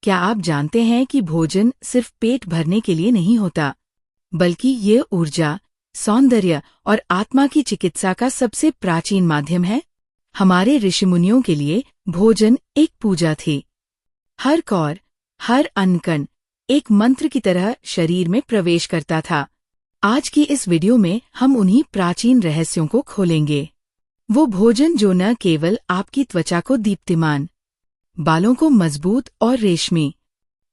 क्या आप जानते हैं कि भोजन सिर्फ पेट भरने के लिए नहीं होता, बल्कि ये ऊर्जा, सौंदर्य और आत्मा की चिकित्सा का सबसे प्राचीन माध्यम है। हमारे ऋषिमुनियों के लिए भोजन एक पूजा थी। हर कौर, हर अन्नकण एक मंत्र की तरह शरीर में प्रवेश करता था। आज की इस वीडियो में हम उन्हीं प्राचीन रहस्यों को खोलेंगे। वो भोजन जो न केवल आपकी त्वचा को दीप्तिमान, बालों को मजबूत और रेशमी,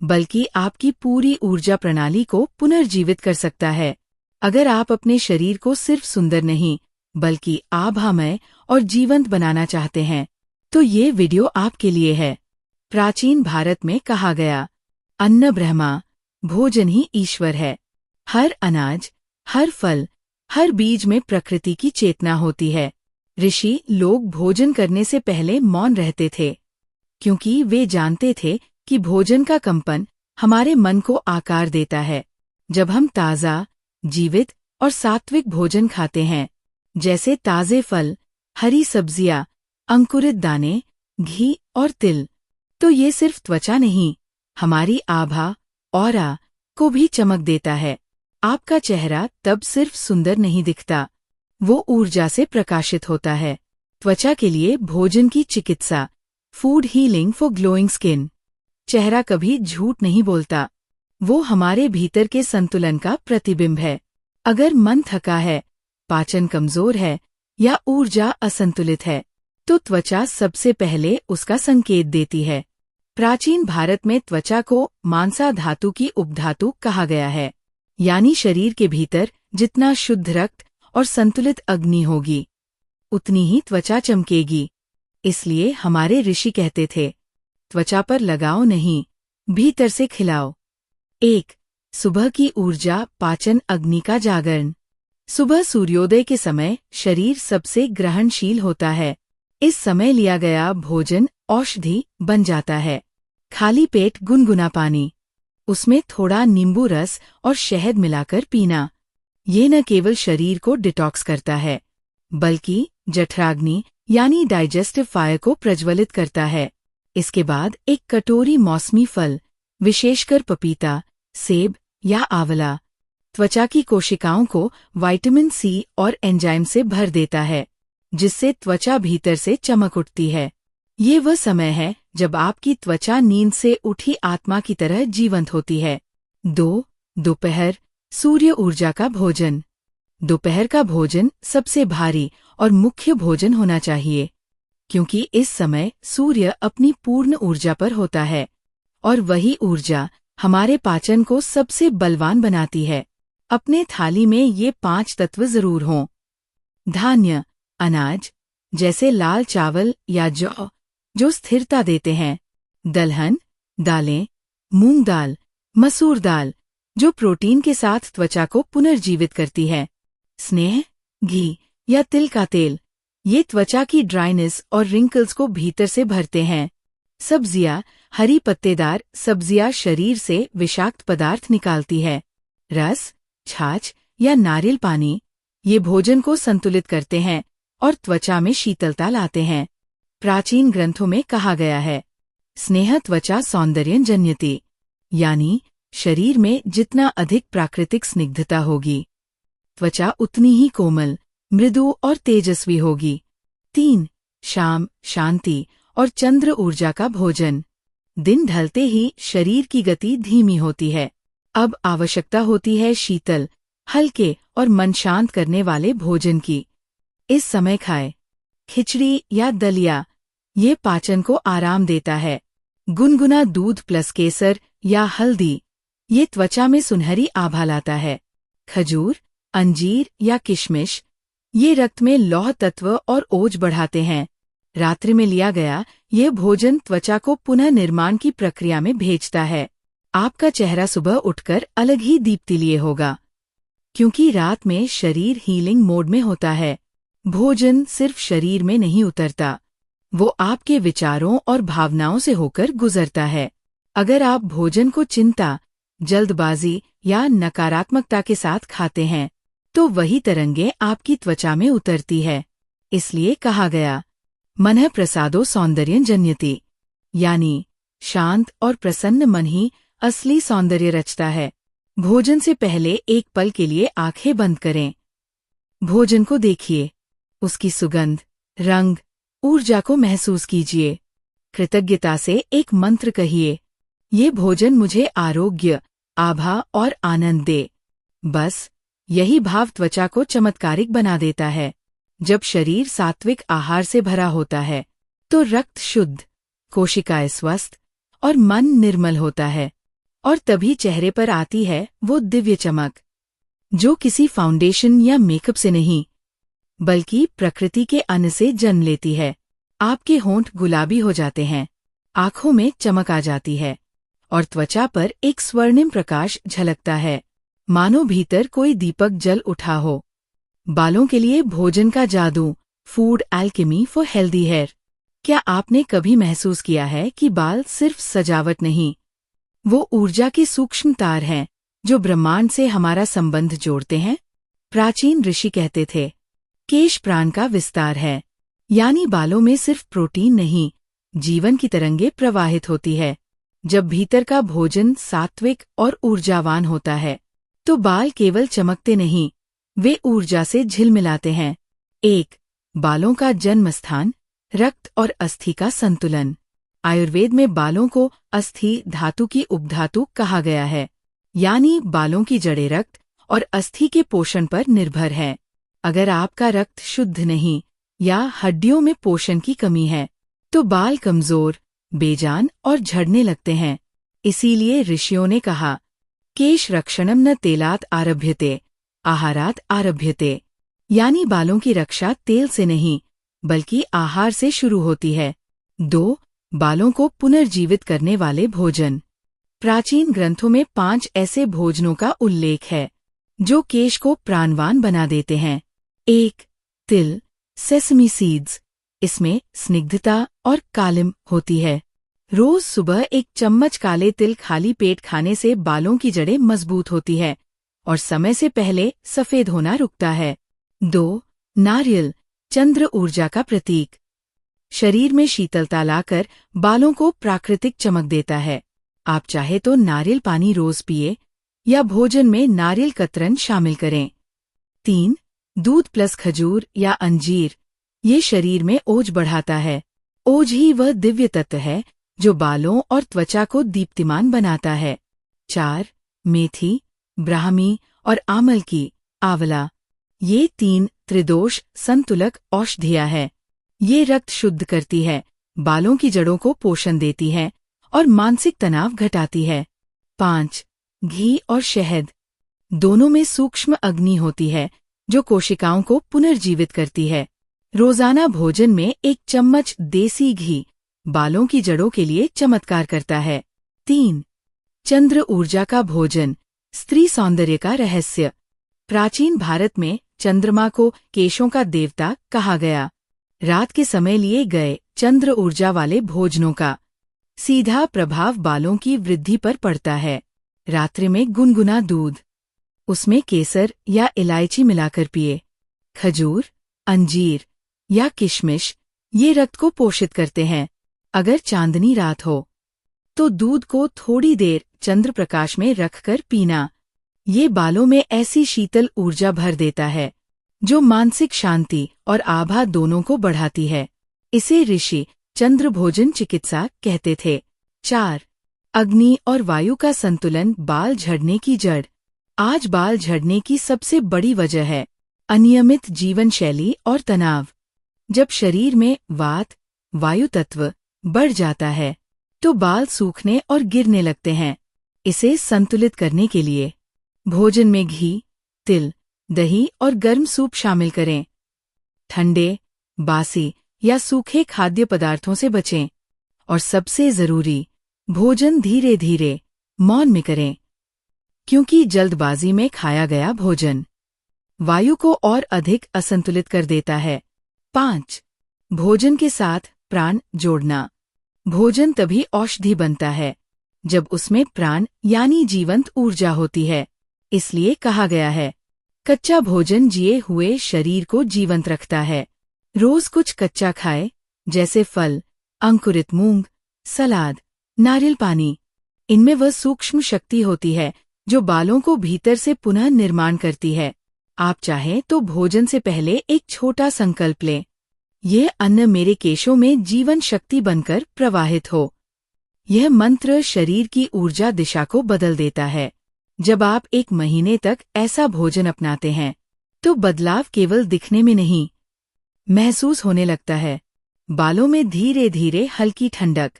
बल्कि आपकी पूरी ऊर्जा प्रणाली को पुनर्जीवित कर सकता है। अगर आप अपने शरीर को सिर्फ सुंदर नहीं, बल्कि आभामय और जीवंत बनाना चाहते हैं, तो ये वीडियो आपके लिए है। प्राचीन भारत में कहा गया, अन्न ब्रह्मा, भोजन ही ईश्वर है। हर अनाज, हर फल, हर बीज में प्रकृति की चेतना होती है। ऋषि लोग भोजन करने से पहले मौन रहते थे, क्योंकि वे जानते थे कि भोजन का कंपन हमारे मन को आकार देता है। जब हम ताज़ा, जीवित और सात्विक भोजन खाते हैं, जैसे ताज़े फल, हरी सब्जियां, अंकुरित दाने, घी और तिल, तो ये सिर्फ त्वचा नहीं, हमारी आभा, ऑरा को भी चमक देता है। आपका चेहरा तब सिर्फ सुंदर नहीं दिखता, वो ऊर्जा से प्रकाशित होता है। त्वचा के लिए भोजन की चिकित्सा, food healing for glowing skin. चेहरा कभी झूठ नहीं बोलता, वो हमारे भीतर के संतुलन का प्रतिबिंब है। अगर मन थका है, पाचन कमजोर है या ऊर्जा असंतुलित है, तो त्वचा सबसे पहले उसका संकेत देती है। प्राचीन भारत में त्वचा को मांसा धातु की उपधातु कहा गया है, यानी शरीर के भीतर जितना शुद्ध रक्त और संतुलित अग्नि होगी, उतनी ही त्वचा चमकेगी। इसलिए हमारे ऋषि कहते थे, त्वचा पर लगाओ नहीं, भीतर से खिलाओ। 1. सुबह की ऊर्जा, पाचन अग्नि का जागरण। सुबह सूर्योदय के समय शरीर सबसे ग्रहणशील होता है। इस समय लिया गया भोजन औषधि बन जाता है। खाली पेट गुनगुना पानी, उसमें थोड़ा नींबू रस और शहद मिलाकर पीना, ये न केवल शरीर को डिटॉक्स करता है, बल्कि जठराग्नि यानी डाइजेस्टिव फायर को प्रज्वलित करता है। इसके बाद एक कटोरी मौसमी फल, विशेषकर पपीता, सेब या आंवला, त्वचा की कोशिकाओं को विटामिन सी और एंजाइम से भर देता है, जिससे त्वचा भीतर से चमक उठती है। ये वह समय है जब आपकी त्वचा नींद से उठी आत्मा की तरह जीवंत होती है। 2. दोपहर, सूर्य ऊर्जा का भोजन। दोपहर का भोजन सबसे भारी और मुख्य भोजन होना चाहिए, क्योंकि इस समय सूर्य अपनी पूर्ण ऊर्जा पर होता है, और वही ऊर्जा हमारे पाचन को सबसे बलवान बनाती है। अपने थाली में ये 5 तत्व जरूर हों। धान्य, अनाज, जैसे लाल चावल या जौ, जो स्थिरता देते हैं। दलहन, दालें, मूंग दाल, मसूर दाल, जो प्रोटीन के साथ त्वचा को पुनर्जीवित करती है। स्नेह, घी या तिल का तेल, ये त्वचा की ड्राइनेस और रिंकल्स को भीतर से भरते हैं। सब्जियां, हरी पत्तेदार सब्जियां शरीर से विषाक्त पदार्थ निकालती है। रस, छाछ या नारियल पानी, ये भोजन को संतुलित करते हैं और त्वचा में शीतलता लाते हैं। प्राचीन ग्रंथों में कहा गया है, स्नेह त्वचा सौंदर्यं जन्यति, यानी शरीर में जितना अधिक प्राकृतिक स्निग्धता होगी, त्वचा उतनी ही कोमल, मृदु और तेजस्वी होगी। 3. शाम, शांति और चंद्र ऊर्जा का भोजन। दिन ढलते ही शरीर की गति धीमी होती है। अब आवश्यकता होती है शीतल, हल्के और मन शांत करने वाले भोजन की। इस समय खाए खिचड़ी या दलिया, ये पाचन को आराम देता है। गुनगुना दूध प्लस केसर या हल्दी, ये त्वचा में सुनहरी आभा लाता है। खजूर, अंजीर या किशमिश, ये रक्त में लौह तत्व और ओज बढ़ाते हैं। रात्रि में लिया गया ये भोजन त्वचा को पुनः निर्माण की प्रक्रिया में भेजता है। आपका चेहरा सुबह उठकर अलग ही दीप्ति लिए होगा, क्योंकि रात में शरीर हीलिंग मोड में होता है। भोजन सिर्फ शरीर में नहीं उतरता, वो आपके विचारों और भावनाओं से होकर गुजरता है। अगर आप भोजन को चिंता, जल्दबाजी या नकारात्मकता के साथ खाते हैं, तो वही तरंगें आपकी त्वचा में उतरती है। इसलिए कहा गया, मनः प्रसादो सौंदर्यं जन्यति, यानी शांत और प्रसन्न मन ही असली सौंदर्य रचता है। भोजन से पहले एक पल के लिए आंखें बंद करें। भोजन को देखिए, उसकी सुगंध, रंग, ऊर्जा को महसूस कीजिए। कृतज्ञता से एक मंत्र कहिए, ये भोजन मुझे आरोग्य, आभा और आनंद दे। बस यही भाव त्वचा को चमत्कारिक बना देता है। जब शरीर सात्विक आहार से भरा होता है तो रक्त शुद्ध, कोशिकाएं स्वस्थ और मन निर्मल होता है, और तभी चेहरे पर आती है वो दिव्य चमक, जो किसी फाउंडेशन या मेकअप से नहीं बल्कि प्रकृति के अन्न से जन्म लेती है। आपके होंठ गुलाबी हो जाते हैं, आंखों में चमक आ जाती है और त्वचा पर एक स्वर्णिम प्रकाश झलकता है, मानो भीतर कोई दीपक जल उठा हो। बालों के लिए भोजन का जादू, food alchemy for healthy hair. क्या आपने कभी महसूस किया है कि बाल सिर्फ सजावट नहीं, वो ऊर्जा के सूक्ष्म तार हैं जो ब्रह्मांड से हमारा संबंध जोड़ते हैं? प्राचीन ऋषि कहते थे, केश प्राण का विस्तार है, यानी बालों में सिर्फ प्रोटीन नहीं, जीवन की तरंगे प्रवाहित होती है। जब भीतर का भोजन सात्विक और ऊर्जावान होता है तो बाल केवल चमकते नहीं, वे ऊर्जा से झिलमिलाते हैं। 1. बालों का जन्म स्थान, रक्त और अस्थि का संतुलन। आयुर्वेद में बालों को अस्थि धातु की उपधातु कहा गया है, यानी बालों की जड़ें रक्त और अस्थि के पोषण पर निर्भर है। अगर आपका रक्त शुद्ध नहीं या हड्डियों में पोषण की कमी है तो बाल कमजोर, बेजान और झड़ने लगते हैं। इसीलिए ऋषियों ने कहा, केश रक्षणम न तेलात आरभ्यते, आहारात आरभ्यते, यानी बालों की रक्षा तेल से नहीं बल्कि आहार से शुरू होती है। 2. बालों को पुनर्जीवित करने वाले भोजन। प्राचीन ग्रंथों में 5 ऐसे भोजनों का उल्लेख है जो केश को प्राणवान बना देते हैं। 1. तिल, सेसमी सीड्स। इसमें स्निग्धता और कालिम होती है। रोज सुबह एक चम्मच काले तिल खाली पेट खाने से बालों की जड़ें मजबूत होती है और समय से पहले सफेद होना रुकता है। 2. नारियल, चंद्र ऊर्जा का प्रतीक। शरीर में शीतलता लाकर बालों को प्राकृतिक चमक देता है। आप चाहे तो नारियल पानी रोज पिए या भोजन में नारियल कतरन शामिल करें। 3. दूध प्लस खजूर या अंजीर, ये शरीर में ओज बढ़ाता है। ओज ही वह दिव्य तत्व है जो बालों और त्वचा को दीप्तिमान बनाता है। 4. मेथी, ब्राह्मी और आमल की, आंवला, ये 3 त्रिदोष संतुलक औषधियाँ है। ये रक्त शुद्ध करती है, बालों की जड़ों को पोषण देती है और मानसिक तनाव घटाती है। 5. घी और शहद, दोनों में सूक्ष्म अग्नि होती है जो कोशिकाओं को पुनर्जीवित करती है। रोजाना भोजन में 1 चम्मच देसी घी बालों की जड़ों के लिए चमत्कार करता है। 3. चंद्र ऊर्जा का भोजन, स्त्री सौंदर्य का रहस्य। प्राचीन भारत में चंद्रमा को केशों का देवता कहा गया। रात के समय लिए गए चंद्र ऊर्जा वाले भोजनों का सीधा प्रभाव बालों की वृद्धि पर पड़ता है। रात्रि में गुनगुना दूध, उसमें केसर या इलायची मिलाकर पिए। खजूर, अंजीर या किशमिश, ये रक्त को पोषित करते हैं। अगर चांदनी रात हो तो दूध को थोड़ी देर चंद्र प्रकाश में रखकर पीना, ये बालों में ऐसी शीतल ऊर्जा भर देता है जो मानसिक शांति और आभा दोनों को बढ़ाती है। इसे ऋषि चंद्र भोजन चिकित्सा कहते थे। 4. अग्नि और वायु का संतुलन, बाल झड़ने की जड़। आज बाल झड़ने की सबसे बड़ी वजह है अनियमित जीवन शैली और तनाव। जब शरीर में वात, वायु तत्व बढ़ जाता है तो बाल सूखने और गिरने लगते हैं। इसे संतुलित करने के लिए भोजन में घी, तिल, दही और गर्म सूप शामिल करें। ठंडे, बासी या सूखे खाद्य पदार्थों से बचें और सबसे जरूरी, भोजन धीरे धीरे मौन में करें, क्योंकि जल्दबाजी में खाया गया भोजन वायु को और अधिक असंतुलित कर देता है। 5. भोजन के साथ प्राण जोड़ना। भोजन तभी औषधि बनता है जब उसमें प्राण यानी जीवंत ऊर्जा होती है। इसलिए कहा गया है, कच्चा भोजन जिए हुए शरीर को जीवंत रखता है। रोज कुछ कच्चा खाए, जैसे फल, अंकुरित मूंग, सलाद, नारियल पानी। इनमें वह सूक्ष्म शक्ति होती है जो बालों को भीतर से पुनः निर्माण करती है। आप चाहें तो भोजन से पहले एक छोटा संकल्प लें। यह अन्न मेरे केशों में जीवन शक्ति बनकर प्रवाहित हो। यह मंत्र शरीर की ऊर्जा दिशा को बदल देता है। जब आप 1 महीने तक ऐसा भोजन अपनाते हैं तो बदलाव केवल दिखने में नहीं, महसूस होने लगता है। बालों में धीरे धीरे हल्की ठंडक,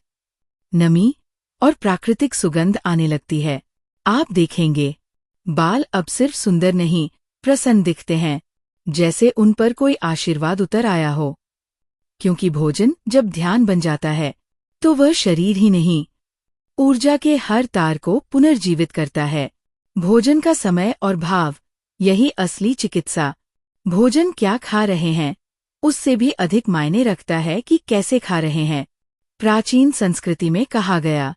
नमी और प्राकृतिक सुगंध आने लगती है। आप देखेंगे, बाल अब सिर्फ सुंदर नहीं, प्रसन्न दिखते हैं, जैसे उन पर कोई आशीर्वाद उतर आया हो। क्योंकि भोजन जब ध्यान बन जाता है तो वह शरीर ही नहीं, ऊर्जा के हर तार को पुनर्जीवित करता है। भोजन का समय और भाव, यही असली चिकित्सा। भोजन क्या खा रहे हैं उससे भी अधिक मायने रखता है कि कैसे खा रहे हैं। प्राचीन संस्कृति में कहा गया,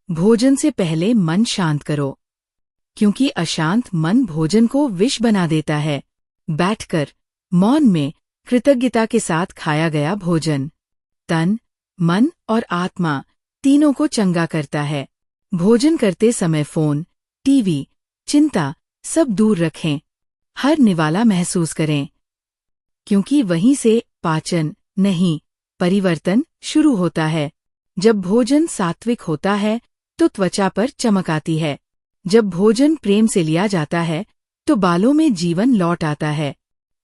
भोजन से पहले मन शांत करो, क्योंकि अशांत मन भोजन को विष बना देता है। बैठकर मौन में कृतज्ञता के साथ खाया गया भोजन तन, मन और आत्मा तीनों को चंगा करता है। भोजन करते समय फोन, टीवी, चिंता सब दूर रखें। हर निवाला महसूस करें, क्योंकि वहीं से पाचन नहीं, परिवर्तन शुरू होता है। जब भोजन सात्विक होता है तो त्वचा पर चमक आती है। जब भोजन प्रेम से लिया जाता है तो बालों में जीवन लौट आता है।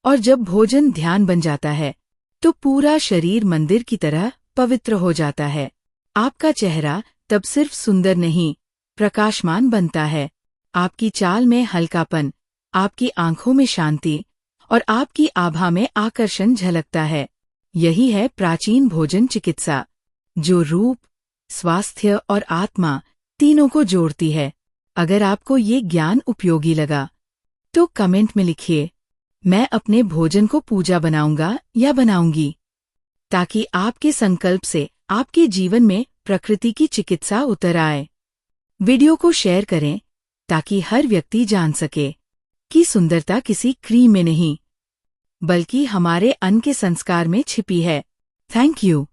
और जब भोजन ध्यान बन जाता है तो पूरा शरीर मंदिर की तरह पवित्र हो जाता है। आपका चेहरा तब सिर्फ सुंदर नहीं, प्रकाशमान बनता है। आपकी चाल में हल्कापन, आपकी आंखों में शांति और आपकी आभा में आकर्षण झलकता है। यही है प्राचीन भोजन चिकित्सा, जो रूप, स्वास्थ्य और आत्मा तीनों को जोड़ती है। अगर आपको ये ज्ञान उपयोगी लगा तो कमेंट में लिखिए, मैं अपने भोजन को पूजा बनाऊंगा या बनाऊंगी, ताकि आपके संकल्प से आपके जीवन में प्रकृति की चिकित्सा उतर आए। वीडियो को शेयर करें ताकि हर व्यक्ति जान सके कि सुंदरता किसी क्रीम में नहीं, बल्कि हमारे अन्न के संस्कार में छिपी है। Thank you.